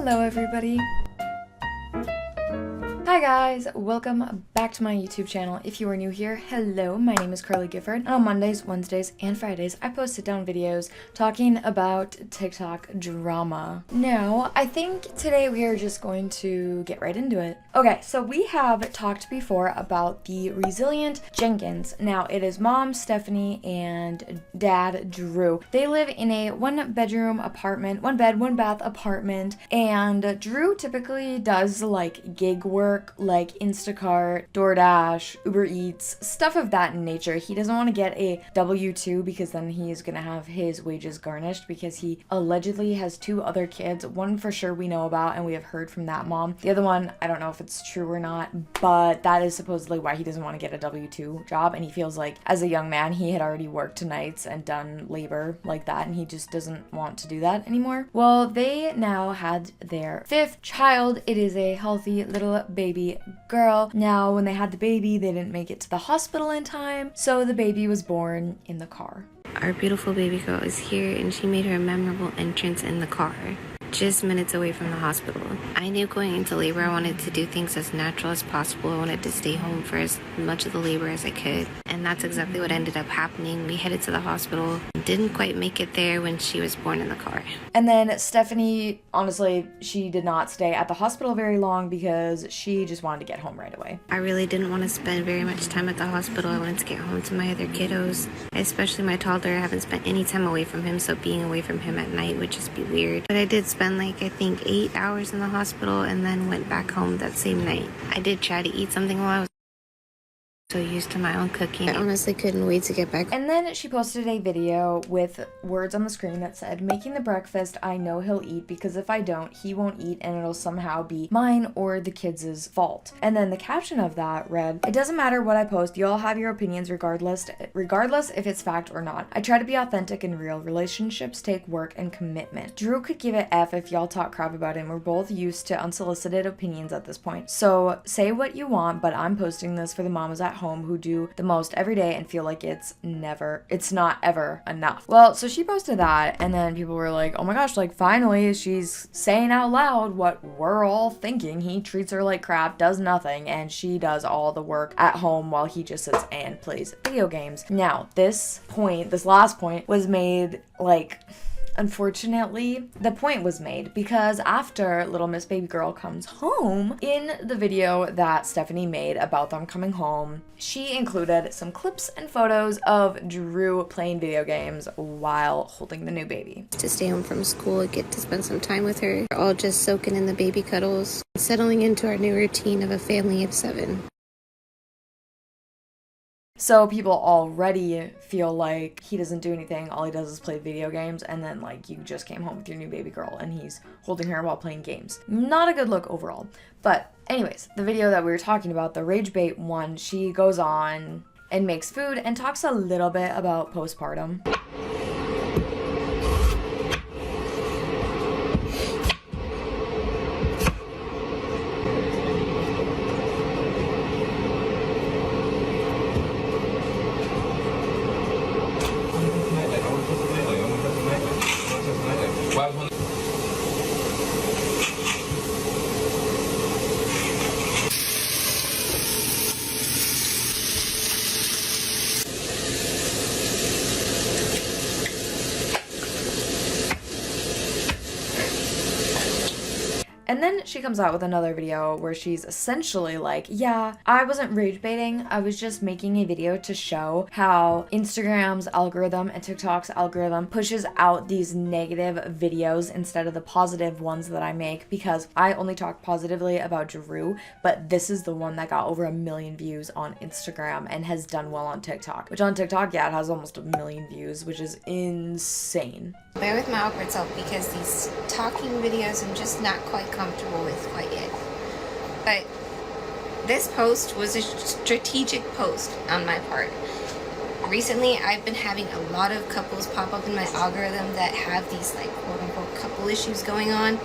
Hello everybody! Hi guys! Welcome back to my YouTube channel. If you are new here, hello, my name is Carly Gifford, and on Mondays, Wednesdays, and Fridays, I post sit-down videos talking about TikTok drama. Now, I think today we are just going to get right into it. Okay, so we have talked before about the resilient Jenkins. Now, it is mom, Stephanie, and dad, Drew. They live in a one-bedroom apartment, one bed, one bath apartment, and Drew typically does like gig work, like Instacart, DoorDash, Uber Eats, stuff of that nature. He doesn't want to get a W-2 because then he is going to have his wages garnished because he allegedly has two other kids. One for sure we know about and we have heard from that mom. The other one, I don't know if it's true or not, but that is supposedly why he doesn't want to get a W-2 job, and he feels like as a young man he had already worked nights and done labor like that and he just doesn't want to do that anymore. Well, they now had their fifth child. It is a healthy little baby girl. Now, when they had the baby, they didn't make it to the hospital in time, so the baby was born in the car. Our beautiful baby girl is here, and she made her memorable entrance in the car, just minutes away from the hospital. I knew going into labor I wanted to do things as natural as possible. I wanted to stay home for as much of the labor as I could, and that's exactly what ended up happening. We headed to the hospital, didn't quite make it there when she was born in the car. And then Stephanie, honestly, she did not stay at the hospital very long because she just wanted to get home right away. I really didn't want to spend very much time at the hospital. I wanted to get home to my other kiddos, especially my toddler. I haven't spent any time away from him, so being away from him at night would just be weird. But I did spend like I think 8 hours in the hospital and then went back home that same night. I did try to eat something while I was so used to my own cooking. I honestly couldn't wait to get back. And then she posted a video with words on the screen that said, "Making the breakfast I know he'll eat, because if I don't, he won't eat and it'll somehow be mine or the kids' fault." And then the caption of that read, "It doesn't matter what I post, you all have your opinions regardless if it's fact or not. I try to be authentic and real. Relationships take work and commitment. Drew could give it F if y'all talk crap about him. We're both used to unsolicited opinions at this point. So say what you want, but I'm posting this for the mamas at home who do the most every day and feel like it's not ever enough." Well, so she posted that, and then people were like, oh my gosh, like finally she's saying out loud what we're all thinking. He treats her like crap, does nothing, and she does all the work at home while he just sits and plays video games. Now, this last point was made like, unfortunately, the point was made because after Little Miss Baby Girl comes home, in the video that Stephanie made about them coming home, she included some clips and photos of Drew playing video games while holding the new baby. To stay home from school, get to spend some time with her, we're all just soaking in the baby cuddles, settling into our new routine of a family of 7. So people already feel like he doesn't do anything, all he does is play video games, and then like you just came home with your new baby girl and he's holding her while playing games. Not a good look overall. But anyways, the video that we were talking about, the rage bait one, she goes on and makes food and talks a little bit about postpartum. And then she comes out with another video where she's essentially like, yeah, I wasn't rage baiting. I was just making a video to show how Instagram's algorithm and TikTok's algorithm pushes out these negative videos instead of the positive ones that I make, because I only talk positively about Drew, but this is the one that got over 1 million views on Instagram and has done well on TikTok, which on TikTok, yeah, it has almost 1 million views, which is insane. Bear with my awkward self because these talking videos I'm just not quite comfortable with quite yet. But this post was a strategic post on my part. Recently, I've been having a lot of couples pop up in my algorithm that have these like quote-unquote couple issues going on,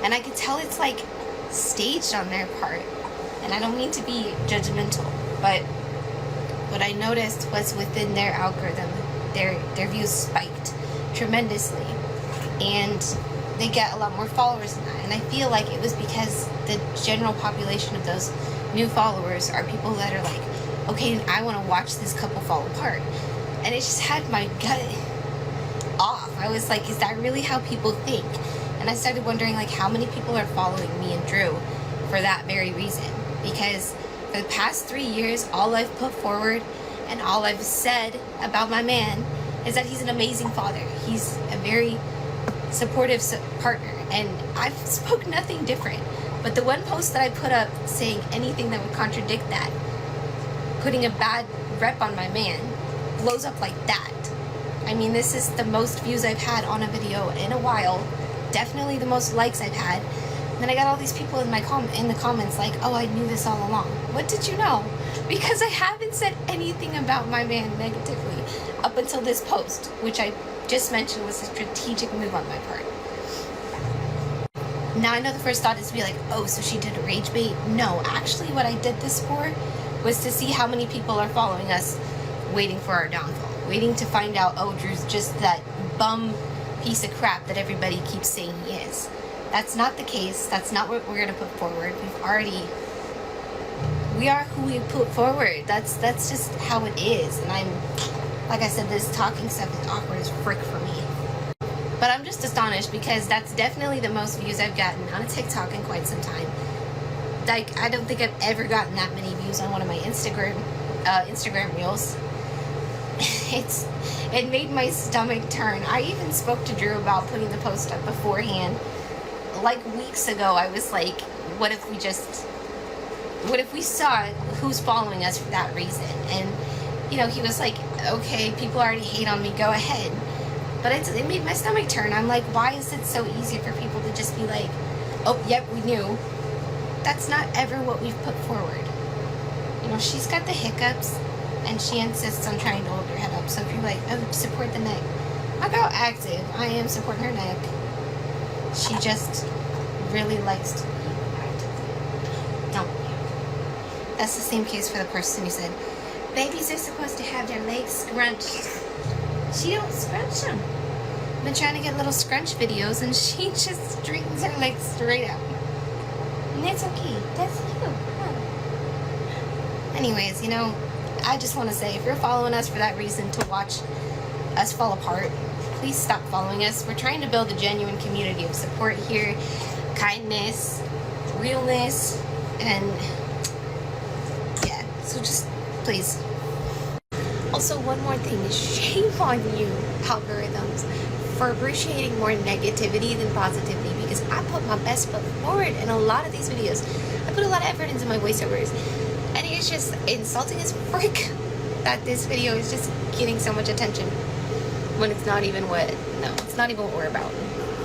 and I could tell it's like staged on their part. And I don't mean to be judgmental, but what I noticed was within their algorithm, their views spiked tremendously, and they get a lot more followers than that. And I feel like it was because the general population of those new followers are people that are like, okay, I want to watch this couple fall apart. And it just had my gut off. I was like, is that really how people think? And I started wondering, like, how many people are following me and Drew for that very reason. Because for the past 3 years, all I've put forward and all I've said about my man is that he's an amazing father. He's a very supportive partner, and I've spoke nothing different. But the one post that I put up saying anything that would contradict that, putting a bad rep on my man, blows up like that. I mean, this is the most views I've had on a video in a while, definitely the most likes I've had. And then I got all these people in the comments like, oh, I knew this all along. What did you know? Because I haven't said anything about my man negatively up until this post, which I just mentioned was a strategic move on my part. Now I know the first thought is to be like, oh, so she did a rage bait. No, actually what I did this for was to see how many people are following us waiting for our downfall, waiting to find out, oh, Drew's just that bum piece of crap that everybody keeps saying he is. That's not the case. That's not what we're going to put forward. We are who we put forward. That's just how it is. And like I said, this talking stuff is awkward as frick for me. But I'm just astonished because that's definitely the most views I've gotten on a TikTok in quite some time. Like, I don't think I've ever gotten that many views on one of my Instagram reels. It made my stomach turn. I even spoke to Drew about putting the post up beforehand. Like weeks ago, I was like, what if we saw who's following us for that reason? And, you know, he was like, okay, people already hate on me, go ahead. But it made my stomach turn. I'm like, why is it so easy for people to just be like, oh, yep, we knew. That's not ever what we've put forward. You know, she's got the hiccups, and she insists on trying to hold her head up. So if you're like, oh, support the neck. My girl active. I am supporting her neck. She just really likes to be active. Don't. That's the same case for the person who said, babies are supposed to have their legs scrunched. She don't scrunch them. I've been trying to get little scrunch videos, and she just straightens her legs straight up. And that's okay. That's you. Huh. Anyways, you know, I just want to say, if you're following us for that reason to watch us fall apart, please stop following us. We're trying to build a genuine community of support here, kindness, realness, and yeah, so just please. Also, one more thing is, shame on you, algorithms, for appreciating more negativity than positivity, because I put my best foot forward in a lot of these videos. I put a lot of effort into my voiceovers, and it's just insulting as frick that this video is just getting so much attention when it's not even what we're about.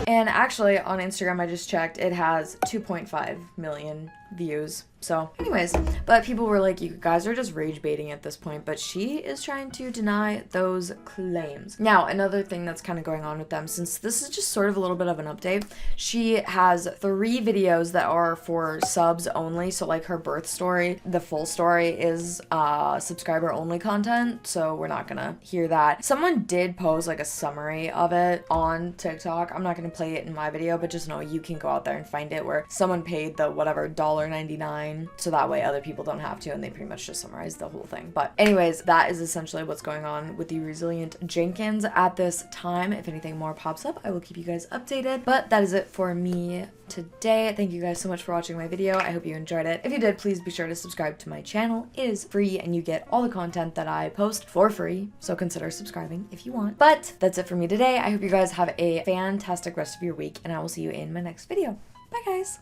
And actually, on Instagram, I just checked, it has 2.5 million views. So anyways, but people were like, you guys are just rage baiting at this point, but she is trying to deny those claims. Now, another thing that's kind of going on with them, since this is just sort of a little bit of an update, she has 3 videos that are for subs only. So like her birth story, the full story is subscriber only content, so we're not gonna hear that. Someone did post like a summary of it on TikTok. I'm not gonna play it in my video, but just know you can go out there and find it, where someone paid the whatever $1.99, so that way other people don't have to, and they pretty much just summarize the whole thing. But anyways, that is essentially what's going on with the resilient Jenkins at this time. If anything more pops up, I will keep you guys updated, but that is it for me today. Thank you guys so much for watching my video. I hope you enjoyed it. If you did, please be sure to subscribe to my channel. It is free, and you get all the content that I post for free, so consider subscribing if you want. But that's it for me today. I hope you guys have a fantastic rest of your week, and I will see you in my next video. Bye guys.